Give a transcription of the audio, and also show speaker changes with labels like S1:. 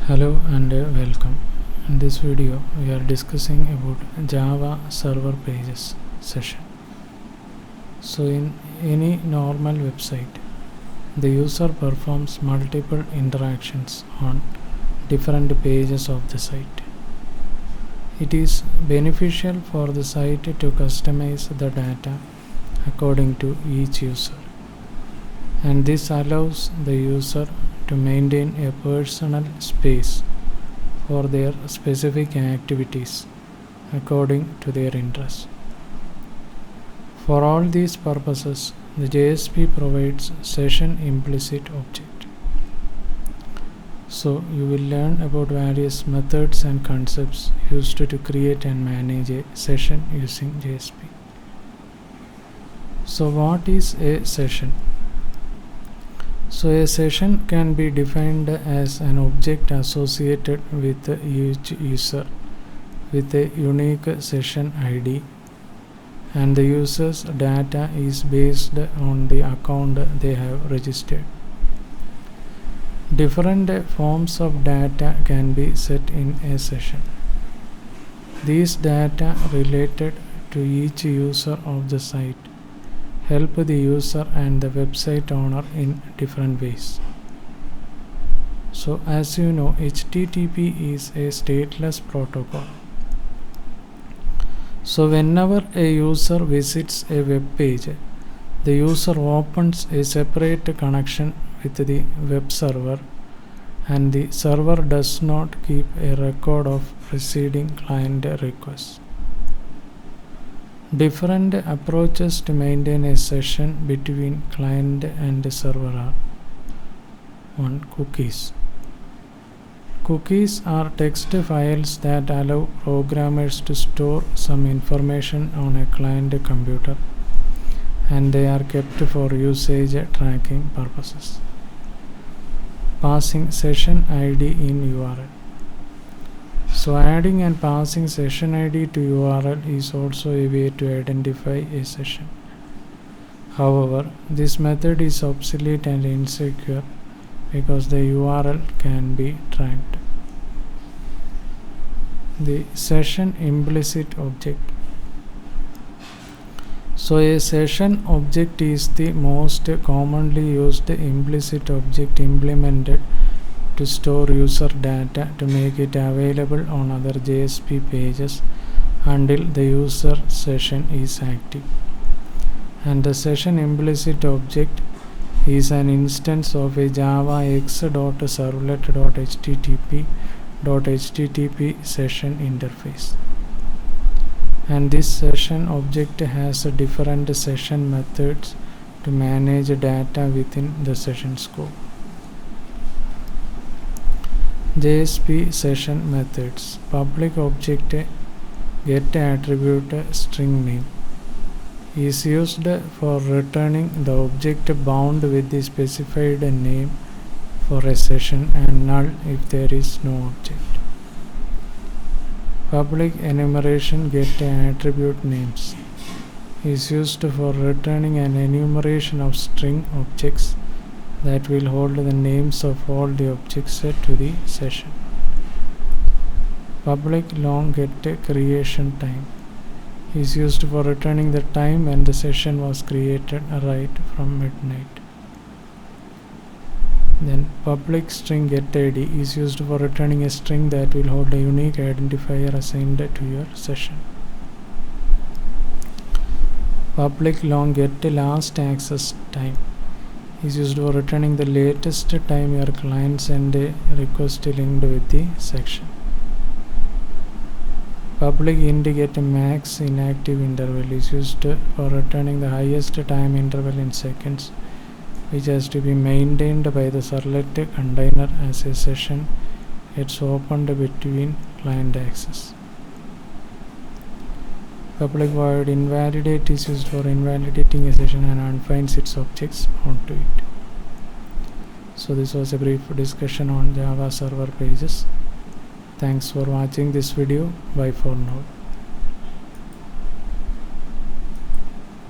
S1: Hello and welcome. In this video, we are discussing about Java server pages session. So, in any normal website, the user performs multiple interactions on different pages of the site. It is beneficial for the site to customize the data according to each user, and this allows the user to maintain a personal space for their specific activities according to their interests. For all these purposes, the JSP provides session implicit object. So you will learn about various methods and concepts used to create and manage a session using JSP. So what is a session? So a session can be defined as an object associated with each user with a unique session ID, and the user's data is based on the account they have registered. Different forms of data can be set in a session. These data related to each user of the site help the user and the website owner in different ways. So as you know, HTTP is a stateless protocol. So whenever a user visits a web page, the user opens a separate connection with the web server, and the server does not keep a record of preceding client requests. Different approaches to maintain a session between client and server are: 1. Cookies. Cookies are text files that allow programmers to store some information on a client computer, and they are kept for usage tracking purposes. Passing session ID in URL. So adding and passing session ID to URL is also a way to identify a session. However, this method is obsolete and insecure because the URL can be tracked. The session implicit object. So a session object is the most commonly used implicit object implemented to store user data to make it available on other JSP pages until the user session is active. And the session implicit object is an instance of a Java x.servlet.http session interface. And this session object has different session methods to manage data within the session scope. JSP session methods. Public object getAttribute string name is used for returning the object bound with the specified name for a session and null if there is no object. Public enumeration getAttribute names is used for returning an enumeration of string objects that will hold the names of all the objects to the session. Public long getCreation time is used for returning the time when the session was created right from midnight. Then public string getID is used for returning a string that will hold a unique identifier assigned to your session. Public long getLast access time is used for returning the latest time your client sent a request linked with the section. Public int getMax inactive interval is used for returning the highest time interval in seconds, which has to be maintained by the servlet container as a session gets opened between client access. Public void invalidate is used for invalidating a session and unfinds its objects onto it. So this was a brief discussion on Java server pages. Thanks for watching this video. Bye for now.